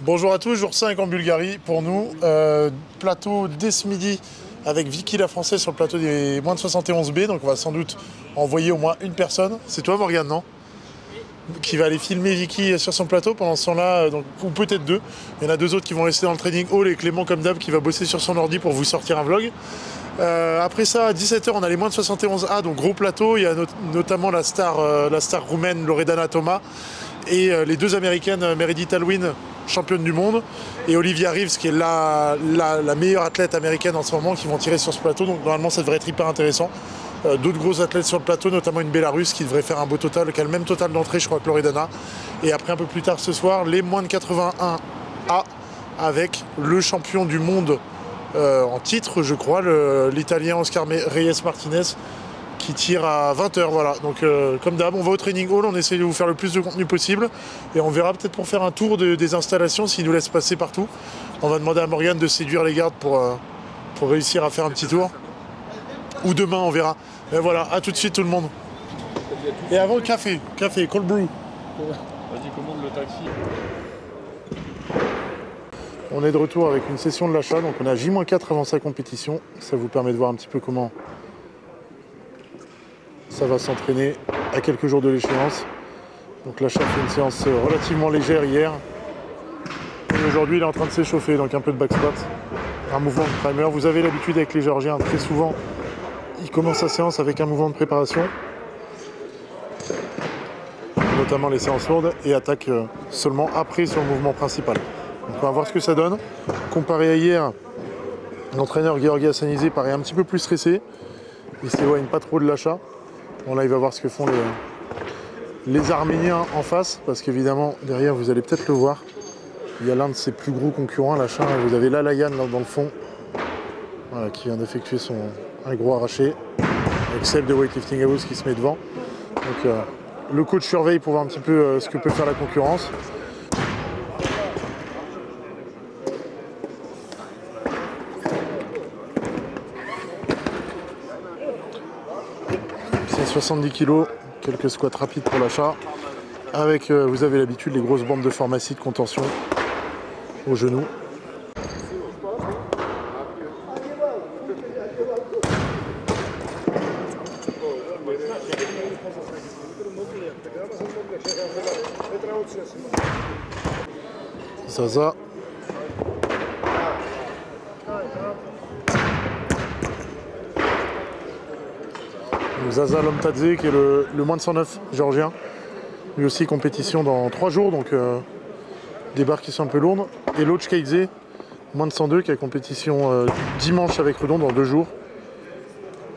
Bonjour à tous, jour 5 en Bulgarie pour nous. Plateau dès ce midi avec Vicky la Française sur le plateau des moins de 71B. Donc on va sans doute envoyer au moins une personne. C'est toi Morgane, non? Qui va aller filmer Vicky sur son plateau pendant ce temps-là, ou peut-être deux. Il y en a deux autres qui vont rester dans le training hall et Clément comme d'hab qui va bosser sur son ordi pour vous sortir un vlog. Après ça, à 17h, on a les moins de 71A, donc gros plateau. Il y a notamment la star roumaine Loredana Toma et les deux américaines Meredith Alwin, championne du monde, et Olivia Reeves qui est la meilleure athlète américaine en ce moment, qui vont tirer sur ce plateau. Donc normalement ça devrait être hyper intéressant. D'autres gros athlètes sur le plateau, notamment une Bélarusse qui devrait faire un beau total, qui a le même total d'entrée je crois que Loredana. Et après un peu plus tard ce soir, les moins de 81A avec le champion du monde en titre je crois, l'italien Oscar Reyes Martinez, qui tire à 20h, voilà. Donc comme d'hab, on va au training hall, on essaie de vous faire le plus de contenu possible et on verra peut-être pour faire un tour des installations s'ils nous laissent passer partout. On va demander à Morgane de séduire les gardes pour réussir à faire un petit tour. Ou demain, on verra. Mais voilà, à tout de suite tout le monde. Et avant le café, cold brew. Vas-y, commande le taxi. On est de retour avec une session de l'achat, donc on a J-4 avant sa compétition. Ça vous permet de voir un petit peu comment ça va s'entraîner à quelques jours de l'échéance. Donc l'achat fait une séance relativement légère hier. Et aujourd'hui il est en train de s'échauffer, donc un peu de back squat. Un mouvement de primer. Vous avez l'habitude avec les Géorgiens, très souvent, ils commencent sa séance avec un mouvement de préparation. Notamment les séances lourdes, et attaquent seulement après sur le mouvement principal. Donc on va voir ce que ça donne. Comparé à hier, l'entraîneur Georgi Assanizé paraît un petit peu plus stressé. Il s'éloigne pas trop de l'achat. Bon là il va voir ce que font les Arméniens en face, parce qu'évidemment derrière vous allez peut-être le voir, il y a l'un de ses plus gros concurrents, l'achat. Vous avez Lalayan là dans le fond, voilà, qui vient d'effectuer un gros arraché, avec celle de Weightlifting House qui se met devant. Donc le coach surveille pour voir un petit peu ce que peut faire la concurrence. C'est 70 kg, quelques squats rapides pour l'achat. Avec, vous avez l'habitude, les grosses bandes de pharmacie de contention au genou. Zaza. Zaza Lomtadze qui est le moins de 109 géorgien. Lui aussi compétition dans 3 jours, donc des barres qui sont un peu lourdes. Et Loch Keidze, moins de 102, qui a compétition dimanche avec Redon dans 2 jours.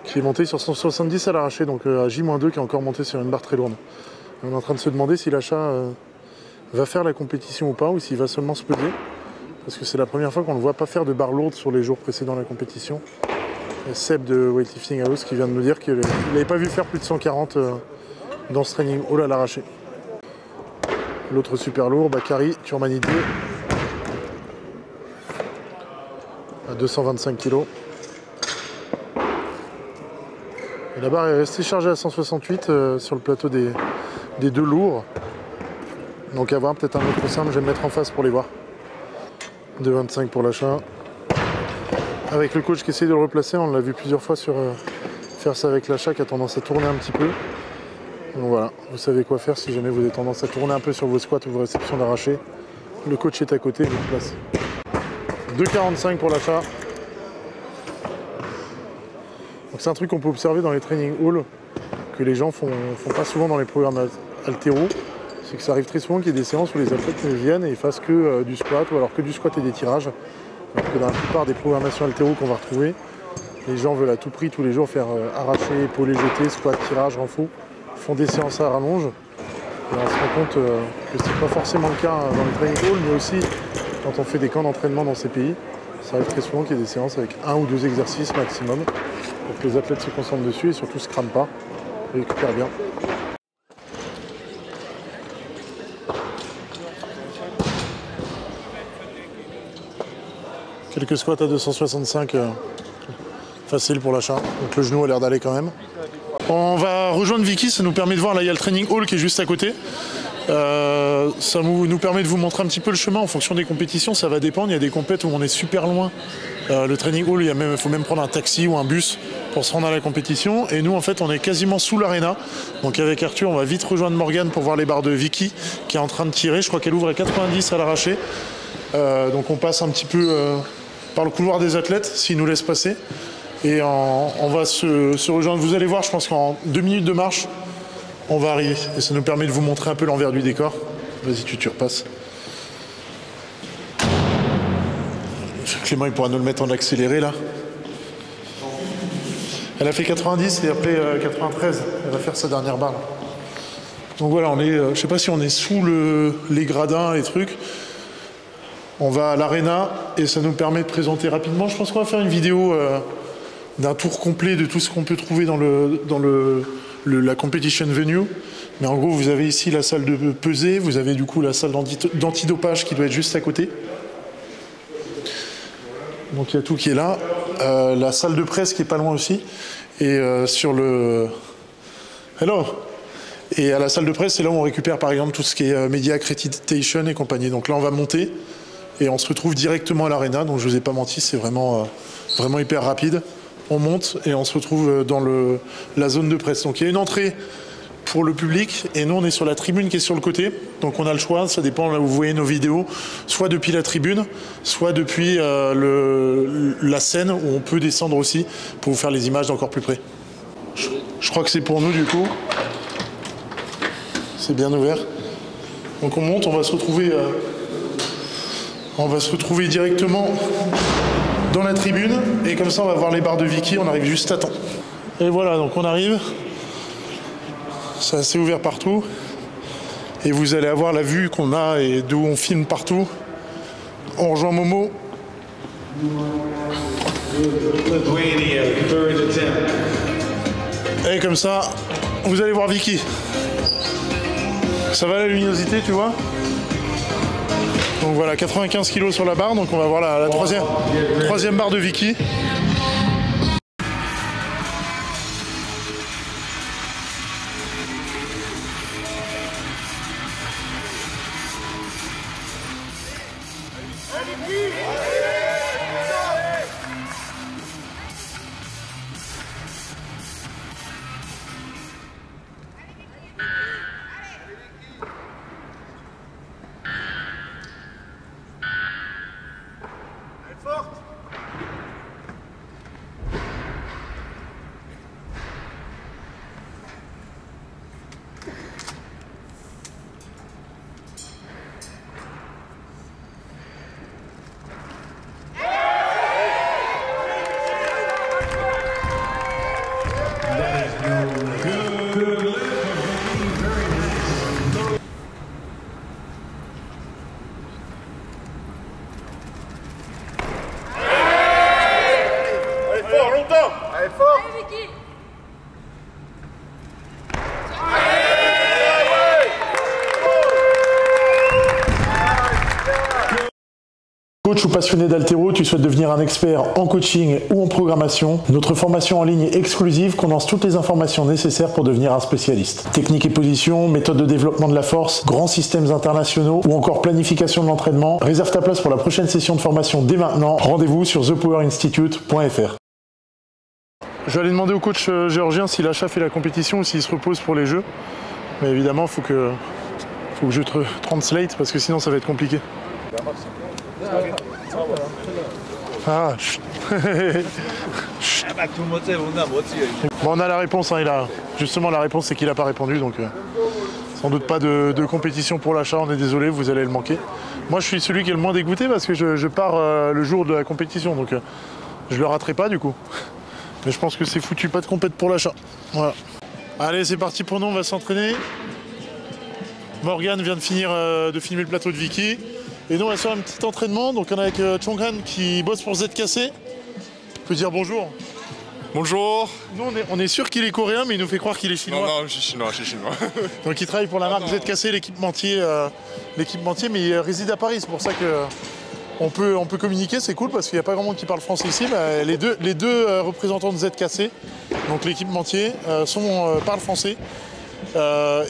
Qui est monté sur 170 à l'arraché, donc à J-2 qui est encore monté sur une barre très lourde. On est en train de se demander si l'achat va faire la compétition ou pas, ou s'il va seulement se peser. Parce que c'est la première fois qu'on ne le voit pas faire de barres lourdes sur les jours précédant la compétition. Et Seb de Weightlifting House qui vient de nous dire qu'il n'avait pas vu faire plus de 140 dans ce training hall à l'arraché. L'autre super lourd, Bakary Turmanidze à 225 kg. Et la barre est restée chargée à 168 sur le plateau des deux lourds. Donc à voir, peut-être un autre simple, je vais me mettre en face pour les voir. 2,25 pour l'achat. Avec le coach qui essaie de le replacer, on l'a vu plusieurs fois faire ça avec l'achat qui a tendance à tourner un petit peu. Donc voilà, vous savez quoi faire si jamais vous avez tendance à tourner un peu sur vos squats ou vos réceptions d'arraché. Le coach est à côté, je vous le place. 2,45 pour l'achat. Donc c'est un truc qu'on peut observer dans les training halls, que les gens font pas souvent dans les programmes haltéro. C'est que ça arrive très souvent qu'il y ait des séances où les athlètes viennent et ils fassent que du squat, ou alors que du squat et des tirages. Alors que dans la plupart des programmations haltéro qu'on va retrouver, les gens veulent à tout prix tous les jours faire arracher, épaulé, jeté, squat, tirage, renfort, font des séances à rallonge. Et on se rend compte que c'est pas forcément le cas dans les training halls, mais aussi quand on fait des camps d'entraînement dans ces pays, ça arrive très souvent qu'il y ait des séances avec 1 ou 2 exercices maximum pour que les athlètes se concentrent dessus et surtout se crament pas et récupèrent bien. Quelques squats à 265, facile pour l'achat. Donc le genou a l'air d'aller quand même. On va rejoindre Vicky, ça nous permet de voir, là il y a le training hall qui est juste à côté. Ça nous permet de vous montrer un petit peu le chemin en fonction des compétitions, ça va dépendre. Il y a des compètes où on est super loin. Le training hall, il faut même prendre un taxi ou un bus pour se rendre à la compétition. Et nous, en fait, on est quasiment sous l'aréna. Donc avec Arthur, on va vite rejoindre Morgane pour voir les barres de Vicky qui est en train de tirer. Je crois qu'elle ouvre à 90 à l'arraché. Donc on passe un petit peu par le couloir des athlètes, s'ils nous laissent passer. Et on va se rejoindre. Vous allez voir, je pense qu'en 2 minutes de marche, on va arriver. Et ça nous permet de vous montrer un peu l'envers du décor. Vas-y, tu repasses. Clément, il pourra nous le mettre en accéléré, là. Elle a fait 90 et après 93. Elle va faire sa dernière barre. Donc voilà, on est, je sais pas si on est sous les gradins, les trucs. On va à l'aréna et ça nous permet de présenter rapidement. Je pense qu'on va faire une vidéo d'un tour complet de tout ce qu'on peut trouver dans la competition venue. Mais en gros, vous avez ici la salle de pesée, vous avez du coup la salle d'antidopage qui doit être juste à côté. Donc il y a tout qui est là. La salle de presse qui est pas loin aussi. Et sur le... Hello. Et à la salle de presse, c'est là où on récupère par exemple tout ce qui est Media Accreditation et compagnie. Donc là, on va monter et on se retrouve directement à l'aréna. Donc je vous ai pas menti, c'est vraiment hyper rapide. On monte et on se retrouve dans la zone de presse. Donc il y a une entrée pour le public et nous on est sur la tribune qui est sur le côté. Donc on a le choix, ça dépend là où vous voyez nos vidéos, soit depuis la tribune, soit depuis la scène où on peut descendre aussi pour vous faire les images d'encore plus près. Je crois que c'est pour nous du coup. C'est bien ouvert. Donc on monte, on va se retrouver directement dans la tribune et comme ça on va voir les barres de Vicky, on arrive juste à temps. Et voilà, donc on arrive. C'est assez ouvert partout. Et vous allez avoir la vue qu'on a et d'où on filme partout. On rejoint Momo. Et comme ça, vous allez voir Vicky. Ça va la luminosité, tu vois? Donc voilà, 95 kg sur la barre. Donc on va voir la troisième barre de Vicky. Coach ou passionné d'haltéro, tu souhaites devenir un expert en coaching ou en programmation, notre formation en ligne exclusive condense toutes les informations nécessaires pour devenir un spécialiste. Technique et position, méthode de développement de la force, grands systèmes internationaux ou encore planification de l'entraînement. Réserve ta place pour la prochaine session de formation dès maintenant. Rendez-vous sur thepowerinstitute.fr. Je vais aller demander au coach géorgien s'il a fait la compétition ou s'il se repose pour les jeux. Mais évidemment, il faut que je translate parce que sinon ça va être compliqué. Ah, bon, on a la réponse, hein, justement la réponse c'est qu'il n'a pas répondu, donc sans doute pas de compétition pour l'achat, on est désolé, vous allez le manquer. Moi je suis celui qui est le moins dégoûté parce que je pars le jour de la compétition, donc je le raterai pas du coup. Mais je pense que c'est foutu, pas de compète pour l'achat. Voilà. Allez, c'est parti pour nous, on va s'entraîner. Morgane vient de finir de filmer le plateau de Vicky. Et nous on va faire un petit entraînement, donc on est avec Chonghan qui bosse pour ZKC. Tu peux dire bonjour. Bonjour. Nous on est sûr qu'il est coréen mais il nous fait croire qu'il est chinois. Non, je suis chinois. Donc il travaille pour la marque ZKC, l'équipementier, mais il réside à Paris, c'est pour ça que on peut communiquer, c'est cool parce qu'il n'y a pas grand monde qui parle français ici. Mais les deux représentants de ZKC, donc l'équipementier, parlent français.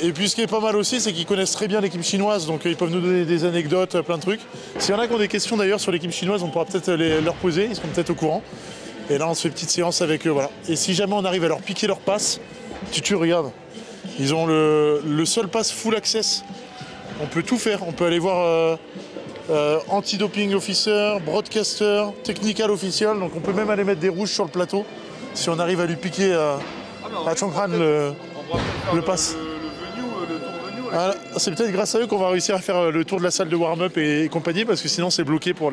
Et puis ce qui est pas mal aussi, c'est qu'ils connaissent très bien l'équipe chinoise, donc ils peuvent nous donner des anecdotes, plein de trucs. S'il y en a qui ont des questions d'ailleurs sur l'équipe chinoise, on pourra peut-être leur poser, ils seront peut-être au courant. Et là on se fait une petite séance avec eux, voilà. Et si jamais on arrive à leur piquer leur passe, tu regardes, ils ont le seul pass full access. On peut tout faire, on peut aller voir anti-doping officer, broadcaster, technical official, donc on peut même aller mettre des rouges sur le plateau si on arrive à lui piquer à Chongran le pass. Ah, c'est peut-être grâce à eux qu'on va réussir à faire le tour de la salle de warm-up et compagnie, parce que sinon c'est bloqué pour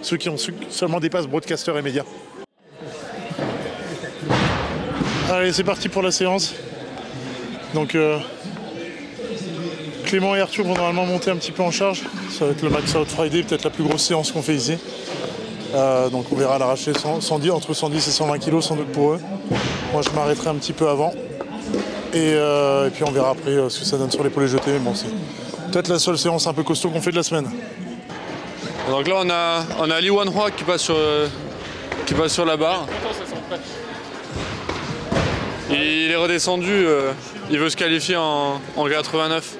ceux qui ont seulement des passes broadcaster et médias. Allez, c'est parti pour la séance. Donc Clément et Arthur vont normalement monter un petit peu en charge. Ça va être le Max Out Friday, peut-être la plus grosse séance qu'on fait ici. Donc on verra l'arracher entre 110 et 120 kg sans doute pour eux. Moi je m'arrêterai un petit peu avant. Et puis on verra après ce que ça donne sur l'épaule jetée. Bon, c'est peut-être la seule séance un peu costaud qu'on fait de la semaine. Donc là on a Li Wanhua qui passe sur la barre. Il est redescendu, il veut se qualifier en 89.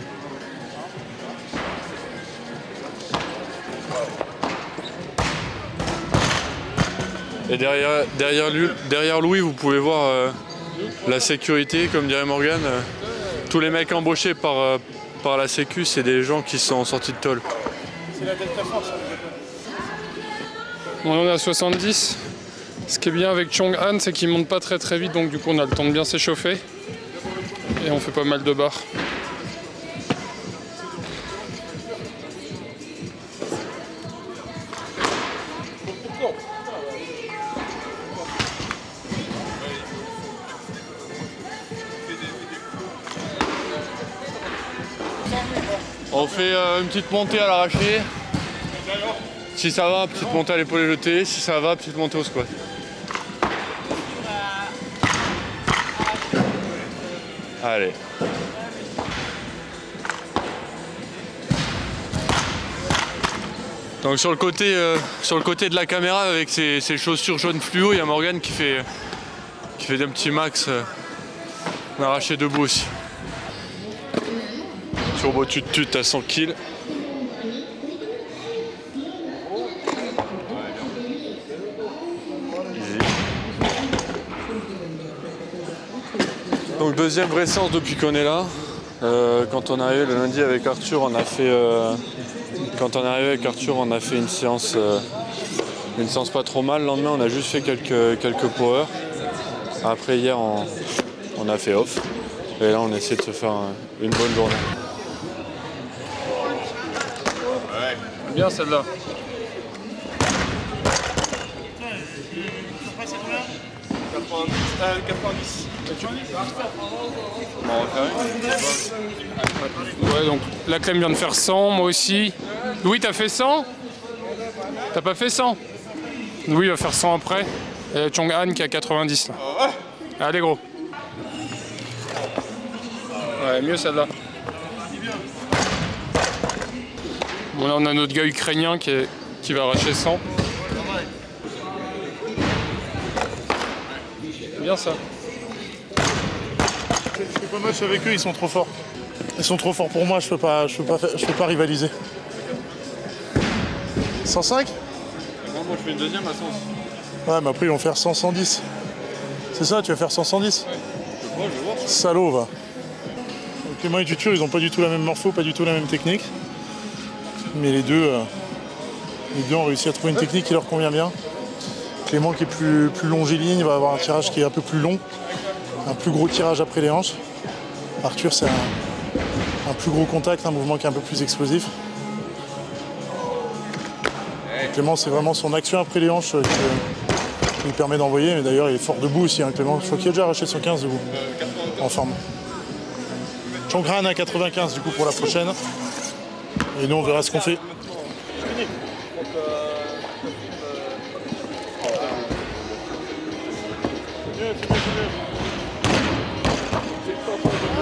Et derrière Louis, vous pouvez voir la sécurité, comme dirait Morgan. Tous les mecs embauchés par la Sécu, c'est des gens qui sont sortis de tôle. C'est la Delta Force. On est à 70. Ce qui est bien avec Chong'an, c'est qu'il monte pas très vite, donc du coup on a le temps de bien s'échauffer. Et on fait pas mal de barres. On fait une petite montée à l'arraché. Si ça va, petite montée à l'épaule jetée. Si ça va, petite montée au squat. Allez. Donc sur le côté de la caméra avec ses chaussures jaunes fluo, il y a Morgan qui fait des petits max arraché debout aussi. Turbo tut à 100 kg. Donc deuxième vraie séance depuis qu'on est là. Quand on est arrivé le lundi avec Arthur, on a fait une séance pas trop mal. Le lendemain, on a juste fait quelques power. Après hier, on a fait off. Et là, on essaie de se faire une bonne journée. Bien celle-là. Ouais, donc la Clem vient de faire 100, moi aussi. Louis, t'as fait 100? T'as pas fait 100? Louis va faire 100 après. Et Chong'an qui a 90 là. Allez gros. Ouais, mieux celle-là. Bon là on a notre gars ukrainien qui va arracher 100. Bien ça. Je fais pas match avec eux, ils sont trop forts. Ils sont trop forts pour moi, je peux pas rivaliser. 105 ? Moi je fais une deuxième à 100. Ouais, mais après ils vont faire 100, 110. C'est ça, tu vas faire 100, 110 ? Je vais voir. Salaud, va. Clément et Tutur, ils ont pas du tout la même morpho, pas du tout la même technique. Mais les deux ont réussi à trouver une technique qui leur convient bien. Clément qui est plus longiligne va avoir un tirage qui est un peu plus long, un plus gros tirage après les hanches. Arthur c'est un plus gros contact, un mouvement qui est un peu plus explosif. Et Clément c'est vraiment son action après les hanches qui lui permet d'envoyer, mais d'ailleurs il est fort debout aussi, hein, Clément. Je crois qu'il a déjà arraché 115 debout, en forme. Chongran à 95 du coup pour la prochaine. Et nous on verra ce qu'on fait.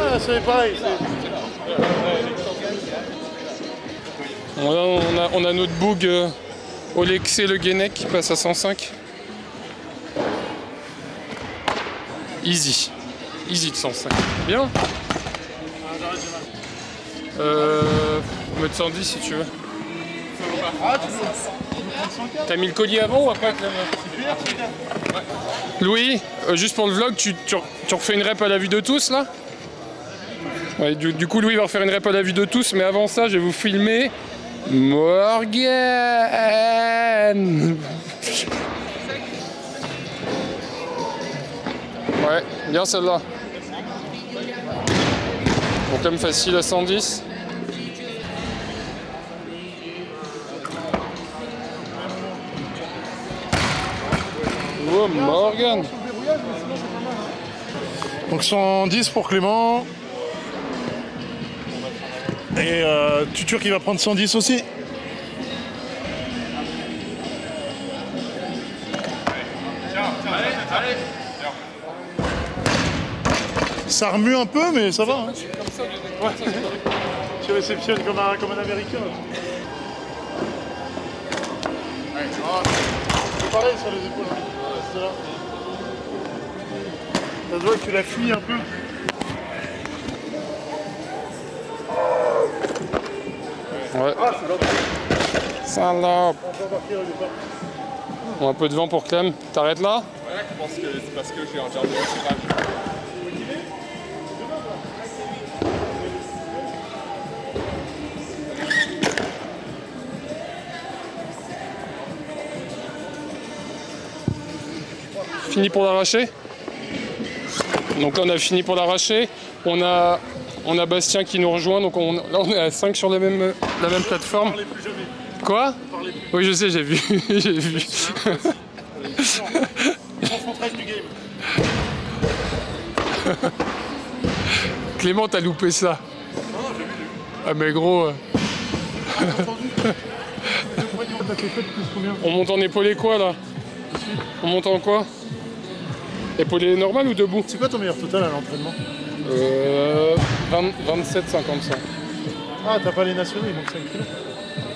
Ah, c'est pareil. On a notre boug Olexé Le Guenec qui passe à 105. Easy de 105. Bien. On va mettre 110 si tu veux. T'as mis le collier avant ou après? Louis, juste pour le vlog, tu refais une rep à la vue de tous là? Ouais, du coup Louis va refaire une rep à la vue de tous, mais avant ça je vais vous filmer Morgan. Ouais, bien celle-là. Bon, comme facile à 110. Oh Morgan. Donc 110 pour Clément. Et Tutur qui va prendre 110 aussi. Ça remue un peu, mais ça va. Hein. Ouais. Tu réceptionnes comme un Américain. C'est pareil sur les épaules. C'est là. Ça se voit que tu la fuis un peu. Ouais. Salope. Bon, un peu de vent pour Clem. T'arrêtes là? Ouais, je pense que c'est parce que j'ai un jardin de tirage. Fini pour l'arracher. Donc là on a fini pour l'arracher. On a Bastien qui nous rejoint. Donc là on est à 5 sur la même plateforme. Quoi? Oui je sais, j'ai vu. J'ai vu. Clément, t'as loupé ça. Ah mais gros. On monte en épaulé quoi là? On monte en quoi? Épaulé normal ou debout? C'est quoi ton meilleur total à l'entraînement? 27,55. Ah, t'as pas les nationaux, il manque 5 kilos.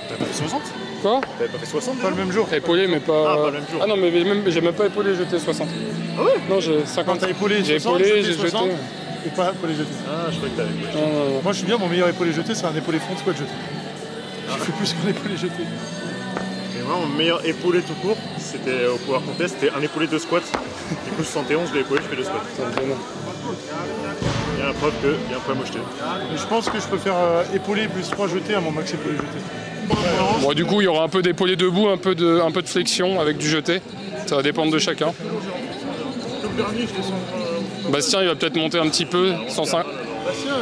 T'as pas fait 60? Quoi? T'avais pas fait 60? Pas le même jour. Épaulé mais pas... Ah, pas le même jour. Ah non mais j'ai même pas épaulé, jeté 60. Ah ouais? Non j'ai 50. T'as épaulé J'ai 60, épaulé, jeté j'ai jeté. 60 et pas épaulé jeté. Ah, je croyais que t'avais. Non. Moi je suis bien, mon meilleur épaulé jeté c'est un épaulé front squat jeté. J'ai fait plus qu'un épaulé jeté. Et moi, mon meilleur épaulé tout court, c'était au Power Contest, c'était un épaulé de squat. Du coup, 71, je l'ai épaulé, je fais 2 squats. Il y a la preuve qu'il y a un problème au jeté. Mais je pense que je peux faire épaulé plus 3 jetés à mon max épaulé jeté. Bon du coup il y aura un peu d'épaulé debout, un peu de flexion avec du jeté. Ça va dépendre de chacun. Bastien il va peut-être monter un petit peu, 105.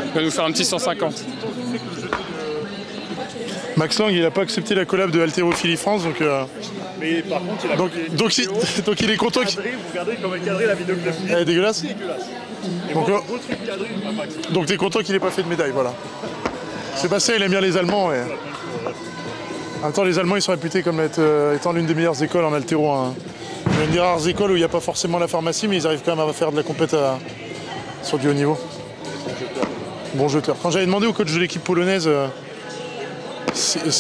Il va nous faire un petit 150. Max Lang il a pas accepté la collab de Haltérophilie France donc Mais par contre, il a donc il est content qu'il... Vous regardez comment est cadré la vidéo que Elle est dégueulasse. dégueulasse. Et Donc, moi, gros truc cadré, il m'a pas accepté. Donc t'es content qu'il ait pas fait de médaille, voilà. Sébastien il aime bien les Allemands et... En même temps les Allemands ils sont réputés comme étant l'une des meilleures écoles en haltéro. Hein. Une des rares écoles où il n'y a pas forcément la pharmacie mais ils arrivent quand même à faire de la compète sur du haut niveau. Bon jeteur. Quand j'avais demandé au coach de l'équipe polonaise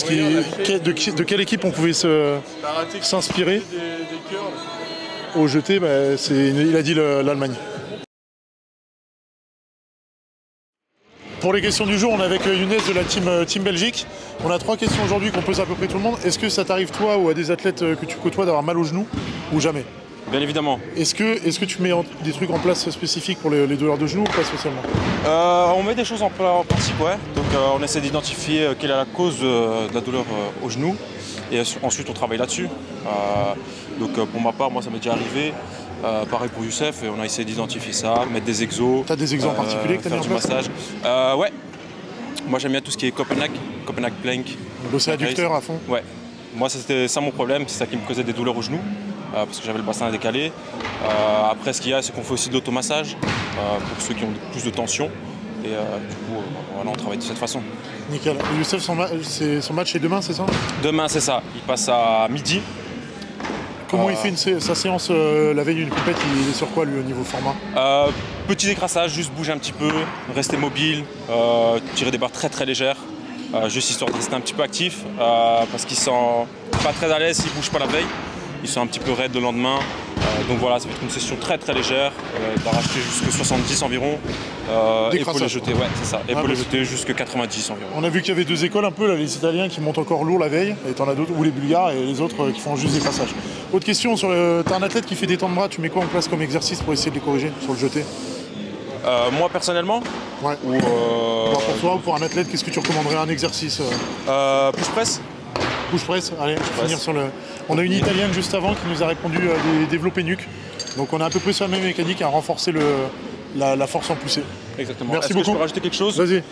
de quelle équipe on pouvait s'inspirer au jeté, bah, il a dit l'Allemagne. Pour les questions du jour, on est avec Younes de la team Belgique. On a 3 questions aujourd'hui qu'on pose à peu près tout le monde. Est-ce que ça t'arrive toi ou à des athlètes que tu côtoies d'avoir mal au genou ou jamais? Bien évidemment. Est-ce que tu mets des trucs en place spécifiques pour les douleurs de genoux ou pas spécialement? On met des choses en pratique, ouais. Donc on essaie d'identifier quelle est la cause de la douleur au genou et ensuite on travaille là-dessus. Donc pour ma part, moi ça m'est déjà arrivé. Pareil pour Youssef, et on a essayé d'identifier ça, mettre des exos. T'as des exos en particulier que t'as mis en place? Faire du massage. Ouais. Moi j'aime bien tout ce qui est Copenhague Plank. Bosser adducteur à fond? Ouais. Moi c'était ça mon problème, c'est ça qui me causait des douleurs au genou. Parce que j'avais le bassin décalé. Après, ce qu'il y a, c'est qu'on fait aussi de l'automassage pour ceux qui ont plus de tension. Et du coup, voilà, on travaille de cette façon. Nickel. Youssef, son match est demain, c'est ça? Demain, c'est ça. Il passe à midi. Comment il fait sa séance la veille d'une compète? Il est sur quoi, lui, au niveau format? Petit décrassage, juste bouger un petit peu, rester mobile, tirer des barres très très légères. Juste histoire de rester un petit peu actif. Parce qu'il ne sent pas très à l'aise s'il ne bouge pas la veille. Ils sont un petit peu raides le lendemain. Donc voilà, ça va être une session très très légère, d'arracher jusque 70 environ. Et pour les jeter, ouais, c'est ça. Et pour les jeter jusque 90 environ. On a vu qu'il y avait deux écoles un peu, là, les Italiens qui montent encore lourd la veille, et t'en as d'autres, ou les Bulgares, et les autres qui font juste des passages. Autre question, t'as un athlète qui fait des temps de bras, tu mets quoi en place comme exercice pour essayer de les corriger sur le jeté? Moi personnellement, ouais. Ou pour toi ou pour un athlète, qu'est-ce que tu recommanderais, un exercice push press. Push press, allez, pour finir sur le... On a une Italienne juste avant qui nous a répondu des développés nuque. Donc on a à peu près sur la même mécanique, à renforcer la force en poussée. Exactement. Merci Est-ce beaucoup. que je peux rajouter quelque chose? Vas-y.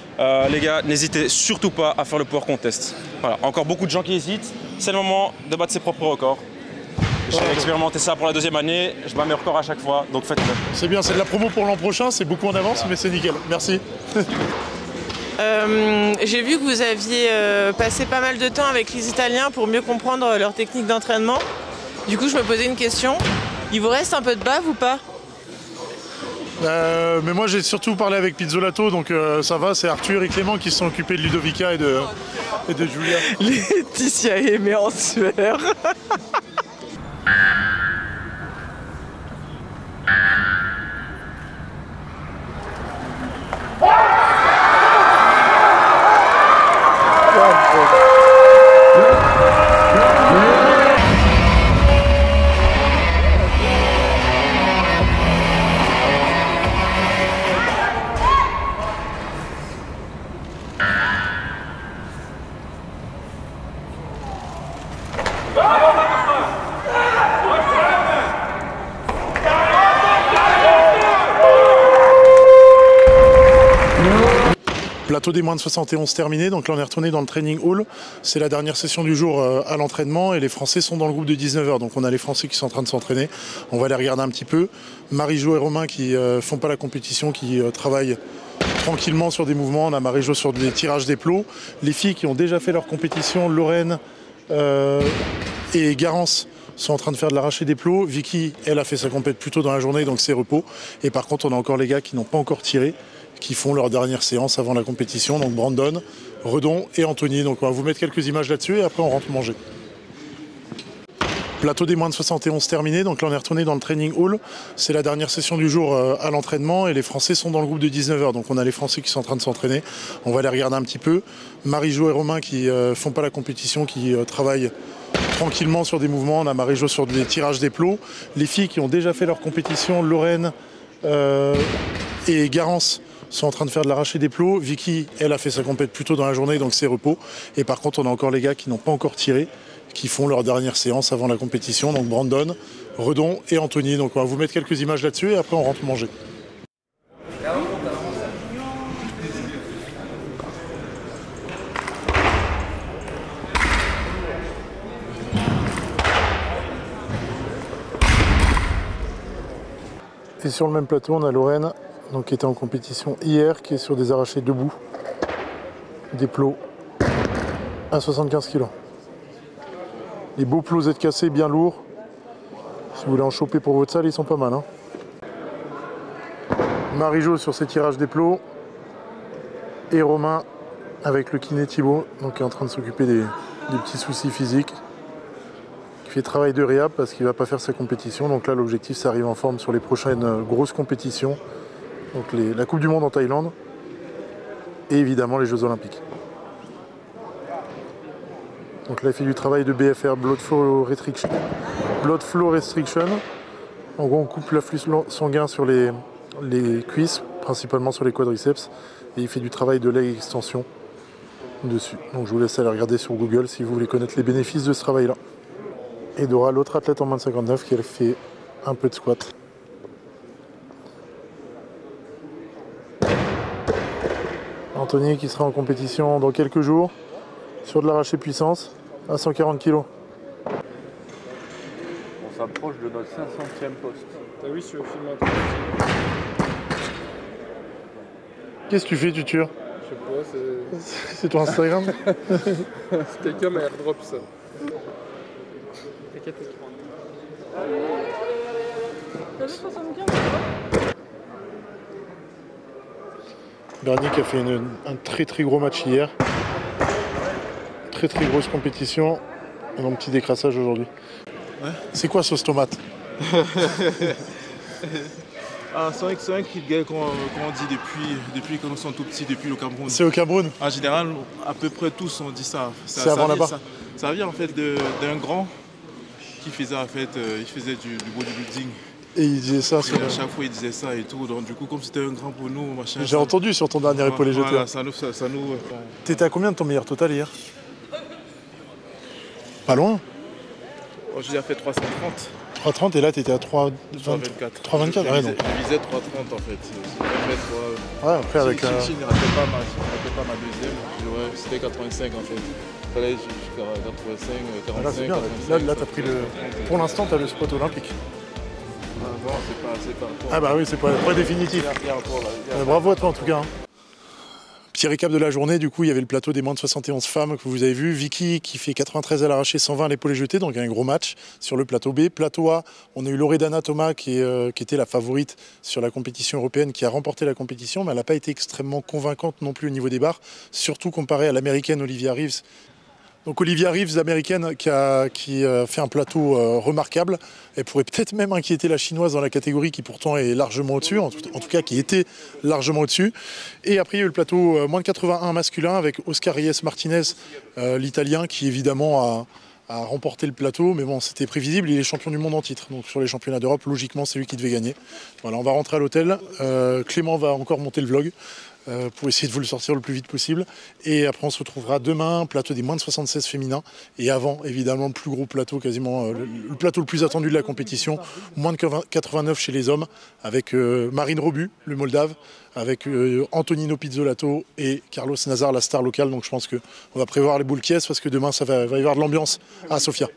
Les gars, n'hésitez surtout pas à faire le power contest. Voilà, encore beaucoup de gens qui hésitent. C'est le moment de battre ses propres records. J'ai expérimenté ça pour la 2e année, je bats mes records à chaque fois, donc faites-le. C'est bien, c'est de la promo pour l'an prochain, c'est beaucoup en avance, mais c'est nickel. Merci. J'ai vu que vous aviez passé pas mal de temps avec les Italiens pour mieux comprendre leur technique d'entraînement. Du coup, je me posais une question. Il vous reste un peu de bave ou pas? Mais moi, j'ai surtout parlé avec Pizzolato, donc ça va. C'est Arthur et Clément qui se sont occupés de Ludovica et de Julia. Laetitia aimée en sueur. Plateau des moins de 71 terminé, donc là on est retourné dans le training hall. C'est la dernière session du jour à l'entraînement et les Français sont dans le groupe de 19h. Donc on a les Français qui sont en train de s'entraîner. On va les regarder un petit peu. Marie-Jo et Romain qui font pas la compétition, qui travaillent tranquillement sur des mouvements. On a Marie-Jo sur des tirages des plots. Les filles qui ont déjà fait leur compétition, Lorraine et Garance, sont en train de faire de l'arraché des plots. Vicky, elle a fait sa compète plus tôt dans la journée, donc c'est repos. Et par contre, on a encore les gars qui n'ont pas encore tiré, qui font leur dernière séance avant la compétition. Donc Brandon, Redon et Anthony. Donc on va vous mettre quelques images là-dessus et après on rentre manger. Plateau des moins de 71 terminé, donc là on est retourné dans le training hall. C'est la dernière session du jour à l'entraînement et les Français sont dans le groupe de 19h. Donc on a les Français qui sont en train de s'entraîner. On va les regarder un petit peu. Marie-Jo et Romain qui font pas la compétition, qui travaillent tranquillement sur des mouvements. On a Marie-Jo sur des tirages des plots. Les filles qui ont déjà fait leur compétition, Lorraine et Garance, sont en train de faire de l'arraché des plots. Vicky, elle a fait sa compète plus tôt dans la journée, donc c'est repos. Et par contre, on a encore les gars qui n'ont pas encore tiré, qui font leur dernière séance avant la compétition. Donc Brandon, Redon et Anthony. Donc on va vous mettre quelques images là-dessus et après on rentre manger. Et sur le même plateau, on a Lorraine, donc, qui était en compétition hier, qui est sur des arrachés debout, des plots à 75 kg. Les beaux plots ZKC bien lourds. Si vous voulez en choper pour votre salle, ils sont pas mal. Hein. Marie-Jo sur ses tirages des plots. Et Romain avec le kiné Thibaut, donc qui est en train de s'occuper des petits soucis physiques. Qui fait travail de réhab parce qu'il ne va pas faire sa compétition. Donc là, l'objectif, c'est d'arriver en forme sur les prochaines grosses compétitions. Donc la Coupe du Monde en Thaïlande et évidemment les Jeux Olympiques. Donc là, il fait du travail de BFR, Blood Flow Restriction. En gros, on coupe l'afflux sanguin sur les cuisses, principalement sur les quadriceps, et il fait du travail de leg extension dessus. Donc je vous laisse aller regarder sur Google si vous voulez connaître les bénéfices de ce travail-là. Et Dora, l'autre athlète en moins de 59, qui a fait un peu de squat. Anthony qui sera en compétition dans quelques jours sur de l'arraché puissance à 140 kg. On s'approche de notre 500e poste. T'as vu sur le film un truc? Qu'est-ce que tu fais, tu tures? Je sais pas, c'est ton Instagram? c'est quelqu'un m'a airdrop ça. T'inquiète. T'as vu 75? Bernier qui a fait un très très gros match hier. Très très grosse compétition. Et donc petit décrassage aujourd'hui. Ouais. C'est quoi sauce tomate? Ah, c'est un cri de guerre qu'on dit depuis que nous sommes tout petits, depuis le Cameroun. C'est au Cameroun? En général, à peu près tous on dit ça. C'est avant là-bas? Ça vient en fait d'un grand qui faisait en fait, il faisait du bodybuilding. Et il disait ça sur à chaque fois il disait ça et tout, donc du coup comme c'était un grand pour nous, machin. J'ai entendu sur ton dernier épaulé jeté. Voilà, ça nous. T'étais à combien de ton meilleur total hier? Pas loin. Oh, j'ai déjà fait 330. 3,30 et là t'étais à 3,24. 3,24. Ouais, donc. Je visais 3,30 en fait. Ouais, après avec. Je ne ratais pas ma deuxième. C'était 85 en fait. Il fallait jusqu'à 85, 45. Là c'est bien. 45, Là t'as pris le. Pour l'instant t'as le spot olympique. Bon, c'est pas. Ah bah oui, c'est pas définitif. Bravo à toi en tout cas. Hein. Petit récap de la journée, du coup il y avait le plateau des moins de 71 femmes que vous avez vu. Vicky qui fait 93 à l'arraché, 120 à l'épaulé jeté, donc un gros match sur le plateau B. Plateau A, on a eu Loredana Thomas qui était la favorite sur la compétition européenne, qui a remporté la compétition, mais elle n'a pas été extrêmement convaincante non plus au niveau des barres, surtout comparée à l'américaine Olivia Reeves. Donc Olivia Reeves, américaine, qui a fait un plateau remarquable. Elle pourrait peut-être même inquiéter la chinoise dans la catégorie qui pourtant est largement au-dessus, en tout cas qui était largement au-dessus. Et après il y a eu le plateau moins de 81 masculin avec Oscar Reyes Martinez, l'italien, qui évidemment a remporté le plateau. Mais bon, c'était prévisible, il est champion du monde en titre. Donc sur les championnats d'Europe, logiquement c'est lui qui devait gagner. Voilà, on va rentrer à l'hôtel. Clément va encore monter le vlog. Pour essayer de vous le sortir le plus vite possible. Et après, on se retrouvera demain, plateau des moins de 76 féminins. Et avant, évidemment, le plus gros plateau, quasiment le plateau le plus attendu de la compétition, moins de 89 chez les hommes, avec Marine Robu, le Moldave, avec Antonino Pizzolato et Carlos Nazar, la star locale. Donc je pense qu'on va prévoir les boules qui est parce que demain, ça va y avoir de l'ambiance à Sofia.